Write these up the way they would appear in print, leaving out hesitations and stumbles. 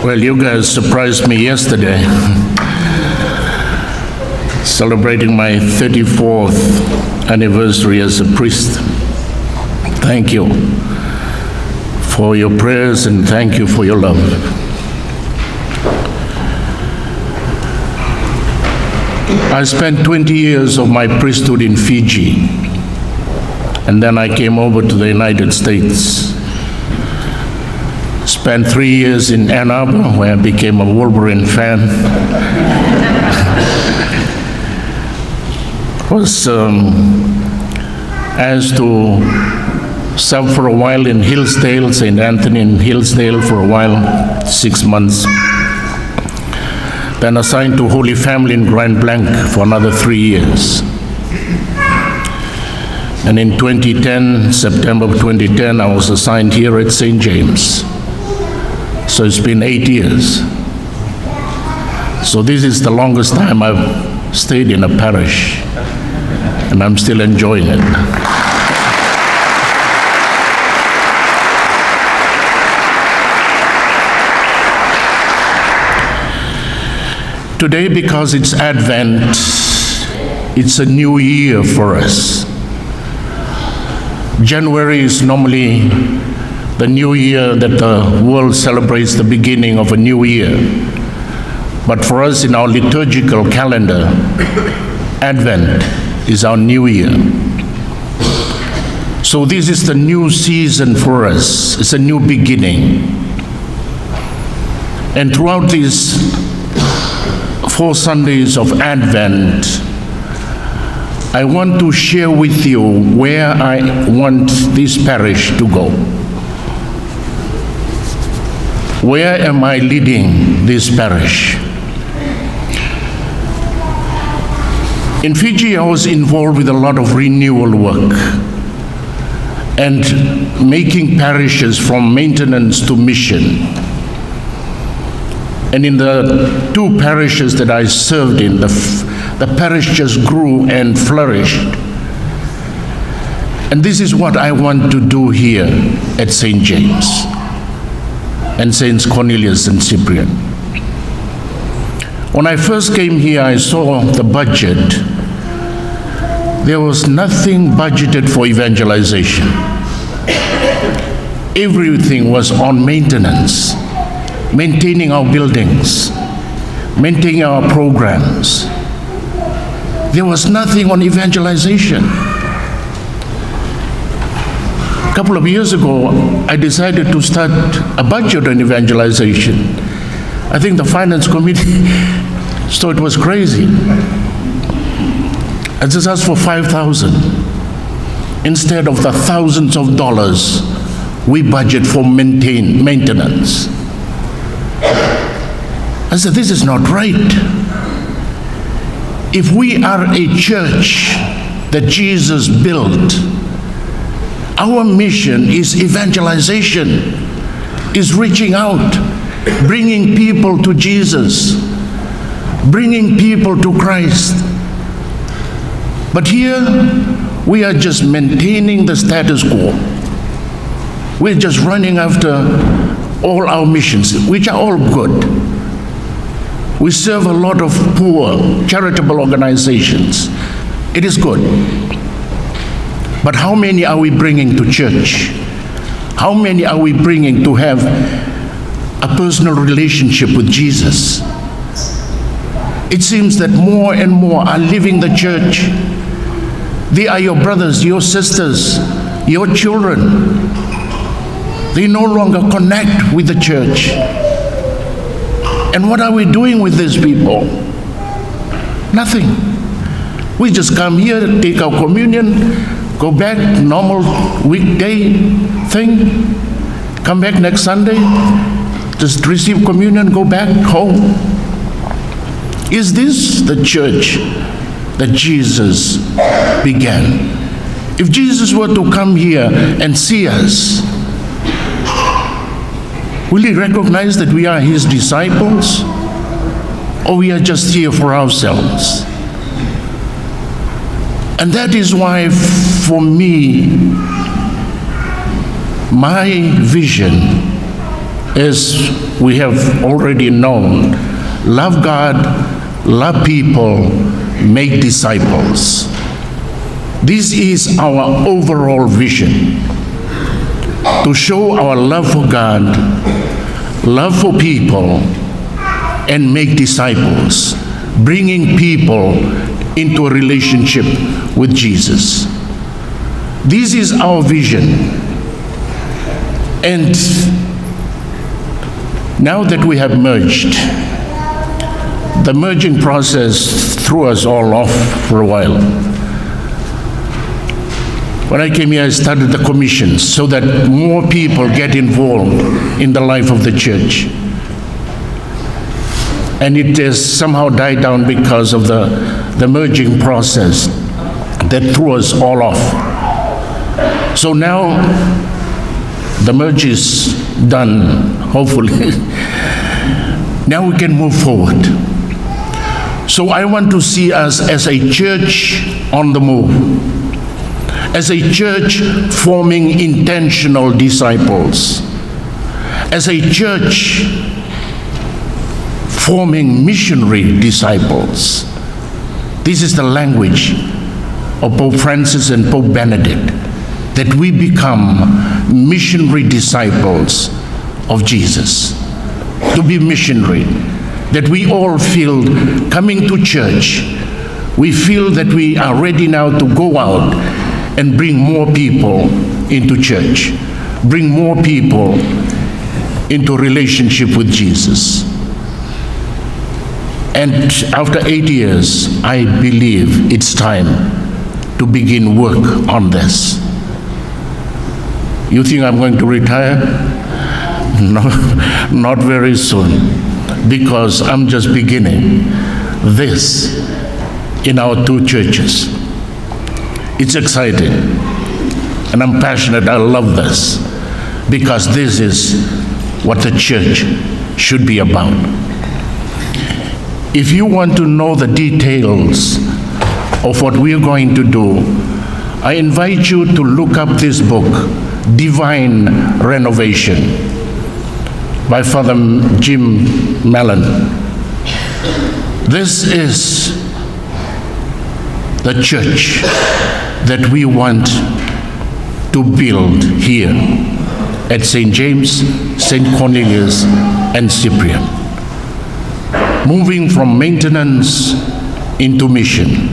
Well, you guys surprised me yesterday, celebrating my 34th anniversary as a priest. Thank you for your prayers and thank you for your love. I spent 20 years of my priesthood in Fiji, and then I came over to the United States. Spent 3 years in Ann Arbor, where I became a Wolverine fan. Was asked to serve for a while in Hillsdale, St. Anthony in Hillsdale for a while, 6 months. Then assigned to Holy Family in Grand Blanc for another 3 years. And in 2010, September of 2010, I was assigned here at St. James. So it's been 8 years. So this is the longest time I've stayed in a parish, and I'm still enjoying it. Today, because it's Advent, it's a new year for us. January is normally the new year that the world celebrates the beginning of a new year. But for us in our liturgical calendar, Advent is our new year. So this is the new season for us. It's a new beginning. And throughout these 4 Sundays of Advent, I want to share with you where I want this parish to go. Where am I leading this parish? In Fiji, I was involved with a lot of renewal work and making parishes from maintenance to mission. And in the 2 parishes that I served in, the parish just grew and flourished. And this is what I want to do here at St. James and Saints Cornelius and Cyprian. When I first came here, I saw the budget. There was nothing budgeted for evangelization. Everything was on maintenance, maintaining our buildings, maintaining our programs. There was nothing on evangelization. A couple of years ago, I decided to start a budget on evangelization. I think the finance committee thought it was crazy. I just asked for 5,000 instead of the thousands of dollars we budget for maintenance. I said, this is not right. If we are a church that Jesus built, our mission is evangelization, is reaching out, bringing people to Jesus, bringing people to Christ. But here, we are just maintaining the status quo. We're just running after all our missions, which are all good. We serve a lot of poor, charitable organizations. It is good. But how many are we bringing to church? How many are we bringing to have a personal relationship with Jesus? It seems that more and more are leaving the church. They are your brothers, your sisters, your children. They no longer connect with the church. And what are we doing with these people? Nothing. We just come here, take our communion, go back, normal weekday thing, come back next Sunday, just receive communion, go back home. Is this the church that Jesus began? If Jesus were to come here and see us, will he recognize that we are his disciples, or we are just here for ourselves? And that is why, for me, my vision as we have already known, love God, love people, make disciples. This is our overall vision, to show our love for God, love for people, and make disciples, bringing people into a relationship with Jesus. This is our vision. And now that we have merged, the merging process threw us all off for a while. When I came here, I started the commissions so that more people get involved in the life of the church. And it has somehow died down because of the merging process that threw us all off. So now the merge is done, hopefully. Now we can move forward. So I want to see us as a church on the move, as a church forming intentional disciples, as a church forming missionary disciples. This is the language of Pope Francis and Pope Benedict, that we become missionary disciples of Jesus. To be missionary, that we all feel coming to church, we feel that we are ready now to go out and bring more people into church, bring more people into relationship with Jesus. And after 8 years, I believe it's time to begin work on this. You think I'm going to retire? No, not very soon, because I'm just beginning this in our two churches. It's exciting, and I'm passionate. I love this, because this is what the church should be about. If you want to know the details of what we're going to do, I invite you to look up this book, Divine Renovation, by Father Jim Mellon. This is the church that we want to build here at St. James, St. Cornelius, and Cyprian. Moving from maintenance into mission.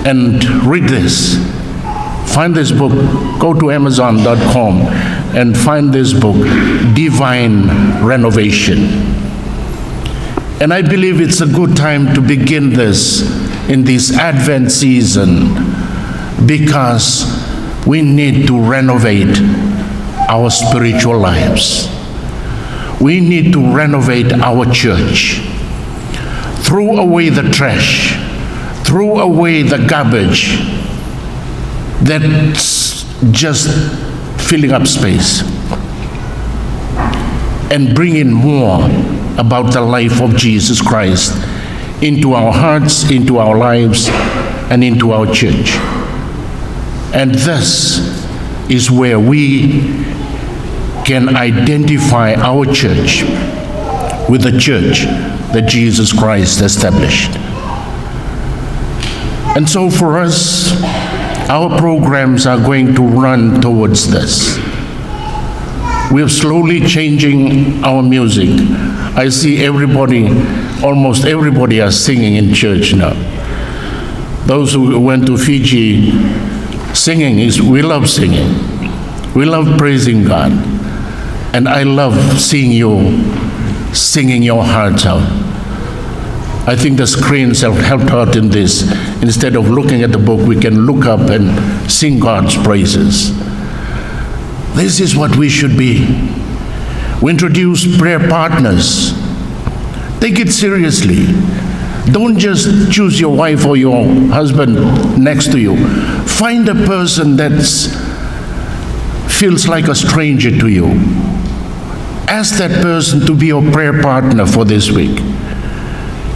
And read this. Find this book. Go to Amazon.com and find this book, Divine Renovation. And I believe it's a good time to begin this in this Advent season, because we need to renovate our spiritual lives. We need to renovate our church. Throw away the trash. Throw away the garbage that's just filling up space, and bring in more about the life of Jesus Christ into our hearts, into our lives, and into our church. And this is where we can identify our church with the church that Jesus Christ established. And so for us, our programs are going to run towards this. We're slowly changing our music. I see everybody, almost everybody are singing in church now. Those who went to Fiji, singing is, we love singing. We love praising God. And I love seeing you singing your hearts out. I think the screens have helped out in this. Instead of looking at the book, we can look up and sing God's praises. This is what we should be. We introduce prayer partners. Take it seriously. Don't just choose your wife or your husband next to you. Find a person that feels like a stranger to you. Ask that person to be your prayer partner for this week.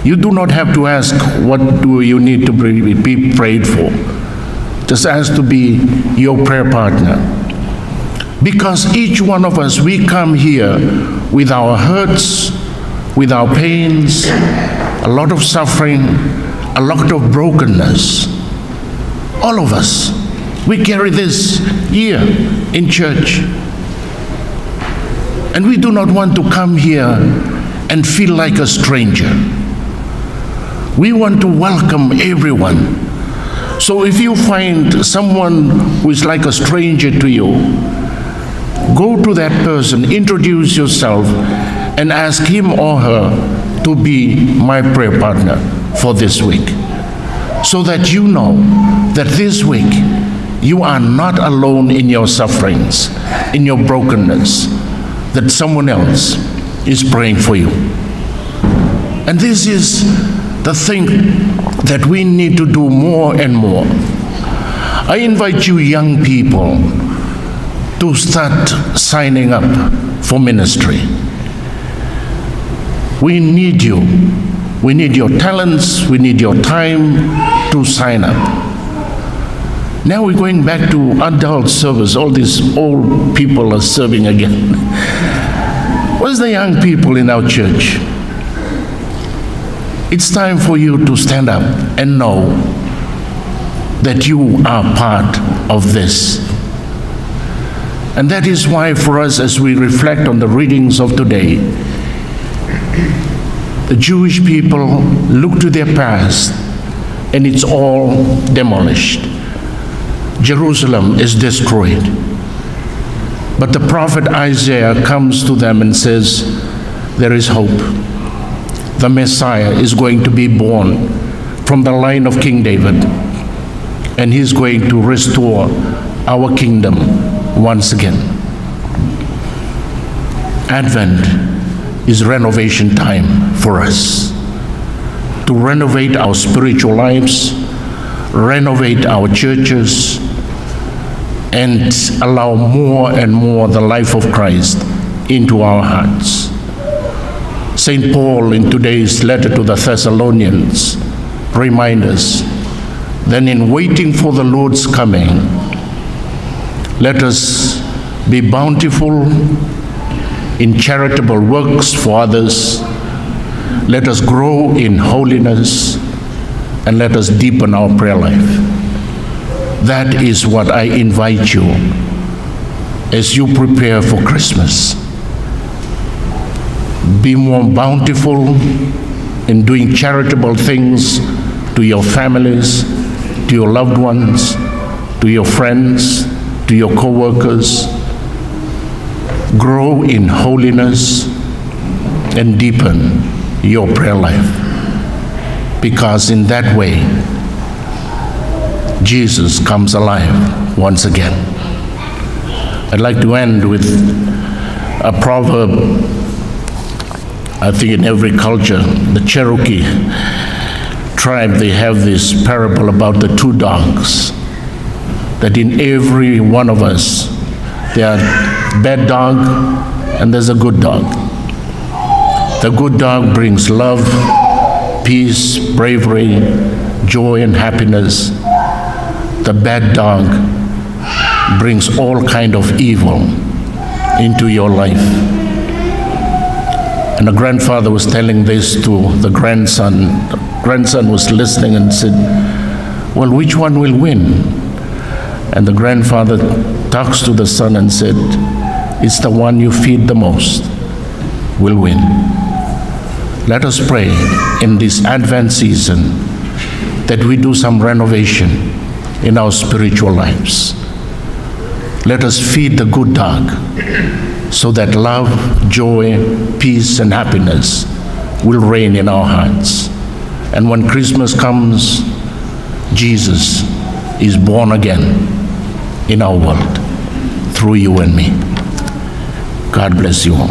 You do not have to ask, what do you need to be prayed for? Just ask to be your prayer partner. Because each one of us, we come here with our hurts, with our pains, a lot of suffering, a lot of brokenness. All of us, we carry this here in church. And we do not want to come here and feel like a stranger. We want to welcome everyone. So if you find someone who is like a stranger to you, go to that person, introduce yourself, and ask him or her to be my prayer partner for this week. So that you know that this week you are not alone in your sufferings, in your brokenness, that someone else is praying for you. And this is the thing that we need to do more and more. I invite you young people to start signing up for ministry. We need you. We need your talents. We need your time to sign up. Now we're going back to adult service. All these old people are serving again. Where's the young people in our church? It's time for you to stand up and know that you are part of this. And that is why for us, as we reflect on the readings of today, the Jewish people look to their past and it's all demolished. Jerusalem is destroyed. But the prophet Isaiah comes to them and says, there is hope. The Messiah is going to be born from the line of King David, and he's going to restore our kingdom once again. Advent is renovation time for us, to renovate our spiritual lives, renovate our churches, and allow more and more the life of Christ into our hearts. St. Paul, in today's letter to the Thessalonians, reminds us that in waiting for the Lord's coming, let us be bountiful in charitable works for others. Let us grow in holiness, and let us deepen our prayer life. That is what I invite you as you prepare for Christmas. Be more bountiful in doing charitable things to your families, to your loved ones, to your friends, to your co-workers. Grow in holiness and deepen your prayer life, because in that way, Jesus comes alive once again. I'd like to end with a proverb. I think in every culture, the Cherokee tribe, they have this parable about the two dogs, that in every one of us, there are bad dog and there's a good dog. The good dog brings love, peace, bravery, joy, and happiness. The bad dog brings all kind of evil into your life. And the grandfather was telling this to the grandson. The grandson was listening and said, well, which one will win? And the grandfather talks to the son and said, it's the one you feed the most will win. Let us pray in this Advent season that we do some renovation in our spiritual lives. Let us feed the good dog so that love, joy, peace, and happiness will reign in our hearts. And when Christmas comes, Jesus is born again in our world through you and me. God bless you all.